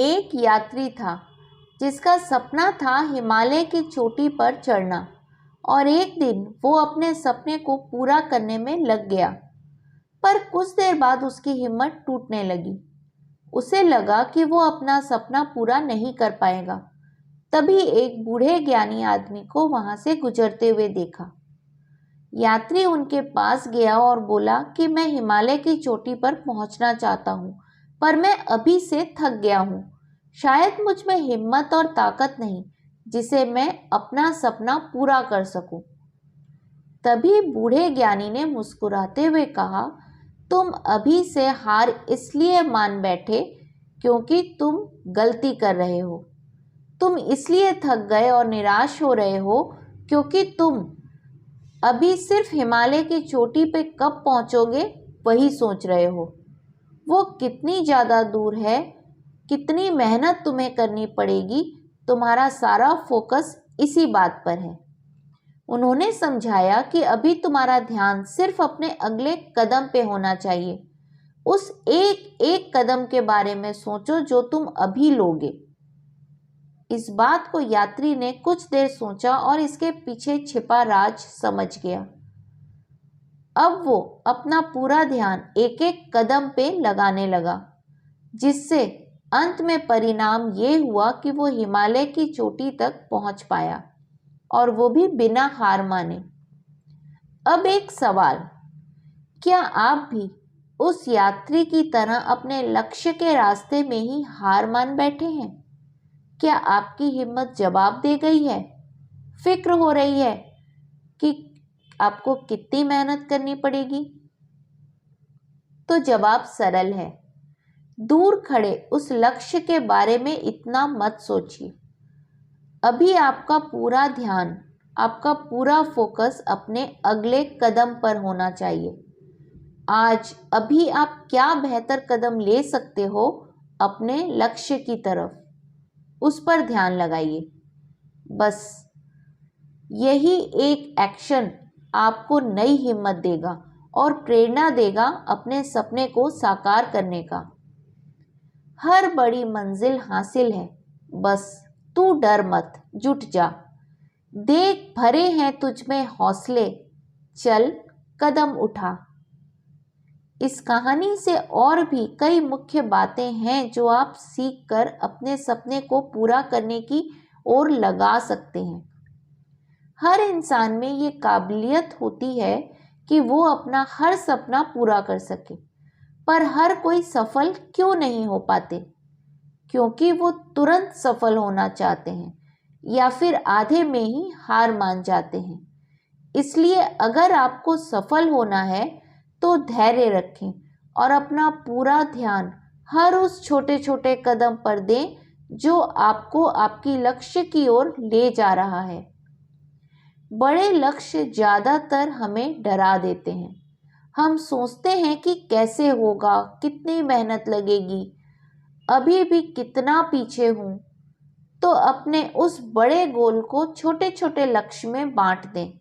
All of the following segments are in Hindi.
एक यात्री था जिसका सपना था हिमालय की चोटी पर चढ़ना, और एक दिन वो अपने सपने को पूरा करने में लग गया। पर कुछ देर बाद उसकी हिम्मत टूटने लगी। उसे लगा कि वो अपना सपना पूरा नहीं कर पाएगा। तभी एक बूढ़े ज्ञानी आदमी को वहां से गुजरते हुए देखा। यात्री उनके पास गया और बोला कि मैं हिमालय की चोटी पर पहुंचना चाहता हूं, पर मैं अभी से थक गया हूं। शायद मुझ में हिम्मत और ताकत नहीं जिसे मैं अपना सपना पूरा कर सकूं। तभी बूढ़े ज्ञानी ने मुस्कुराते हुए कहा, तुम अभी से हार इसलिए मान बैठे क्योंकि तुम गलती कर रहे हो। तुम इसलिए थक गए और निराश हो रहे हो क्योंकि तुम अभी सिर्फ हिमालय की चोटी पे कब पहुंचोगे वही सोच रहे हो। वो कितनी ज़्यादा दूर है, कितनी मेहनत तुम्हें करनी पड़ेगी, तुम्हारा सारा फोकस इसी बात पर है। उन्होंने समझाया कि अभी तुम्हारा ध्यान सिर्फ अपने अगले कदम पे होना चाहिए। उस एक एक कदम के बारे में सोचो जो तुम अभी लोगे। इस बात को यात्री ने कुछ देर सोचा और इसके पीछे छिपा राज समझ गया। अब वो अपना पूरा ध्यान एक एक कदम पे लगाने लगा, जिससे अंत में परिणाम ये हुआ कि वो हिमालय की चोटी तक पहुंच पाया, और वो भी बिना हार माने। अब एक सवाल, क्या आप भी उस यात्री की तरह अपने लक्ष्य के रास्ते में ही हार मान बैठे हैं? क्या आपकी हिम्मत जवाब दे गई है? फिक्र हो रही है कि आपको कितनी मेहनत करनी पड़ेगी? तो जवाब सरल है, दूर खड़े उस लक्ष्य के बारे में इतना मत सोचिए। अभी आपका पूरा ध्यान, आपका पूरा फोकस अपने अगले कदम पर होना चाहिए। आज अभी आप क्या बेहतर कदम ले सकते हो अपने लक्ष्य की तरफ, उस पर ध्यान लगाइए। बस यही एक एक्शन आपको नई हिम्मत देगा और प्रेरणा देगा अपने सपने को साकार करने का। हर बड़ी मंजिल हासिल है, बस तू डर मत, जुट जा। देख भरे हैं तुझ में हौसले, चल कदम उठा। इस कहानी से और भी कई मुख्य बातें हैं जो आप सीख कर अपने सपने को पूरा करने की ओर लगा सकते हैं। हर इंसान में ये काबिलियत होती है कि वो अपना हर सपना पूरा कर सके, पर हर कोई सफल क्यों नहीं हो पाते? क्योंकि वो तुरंत सफल होना चाहते हैं या फिर आधे में ही हार मान जाते हैं। इसलिए अगर आपको सफल होना है तो धैर्य रखें और अपना पूरा ध्यान हर उस छोटे छोटे कदम पर दें जो आपको आपकी लक्ष्य की ओर ले जा रहा है। बड़े लक्ष्य ज़्यादातर हमें डरा देते हैं। हम सोचते हैं कि कैसे होगा, कितनी मेहनत लगेगी, अभी भी कितना पीछे हूँ। तो अपने उस बड़े गोल को छोटे छोटे लक्ष्य में बांट दें,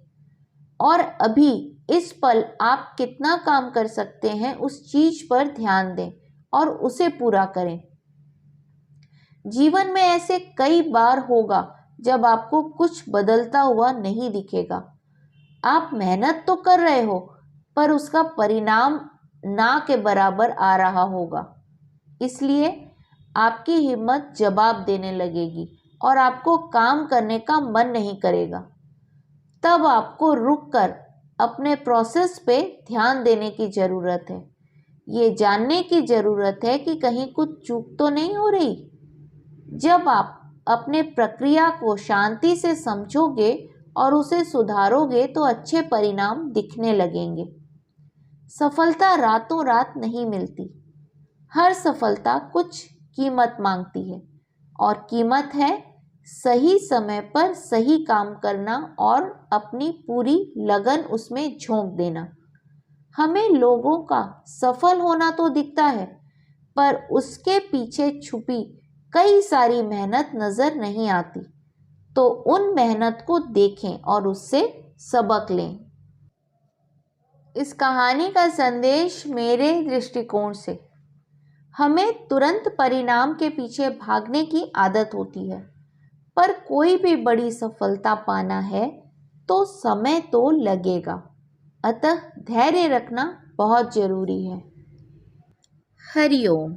और अभी इस पल आप कितना काम कर सकते हैं उस चीज पर ध्यान दें और उसे पूरा करें। जीवन में ऐसे कई बार होगा जब आपको कुछ बदलता हुआ नहीं दिखेगा। आप मेहनत तो कर रहे हो, पर उसका परिणाम ना के बराबर आ रहा होगा। इसलिए आपकी हिम्मत जवाब देने लगेगी और आपको काम करने का मन नहीं करेगा। तब आपको रुककर अपने प्रोसेस पे ध्यान देने की ज़रूरत है। ये जानने की ज़रूरत है कि कहीं कुछ चूक तो नहीं हो रही। जब आप अपने प्रक्रिया को शांति से समझोगे और उसे सुधारोगे तो अच्छे परिणाम दिखने लगेंगे। सफलता रातों रात नहीं मिलती। हर सफलता कुछ कीमत मांगती है, और कीमत है सही समय पर सही काम करना और अपनी पूरी लगन उसमें झोंक देना। हमें लोगों का सफल होना तो दिखता है, पर उसके पीछे छुपी कई सारी मेहनत नजर नहीं आती। तो उन मेहनत को देखें और उससे सबक लें। इस कहानी का संदेश मेरे दृष्टिकोण से, हमें तुरंत परिणाम के पीछे भागने की आदत होती है, पर कोई भी बड़ी सफलता पाना है तो समय तो लगेगा। अतः धैर्य रखना बहुत जरूरी है। हरिओम।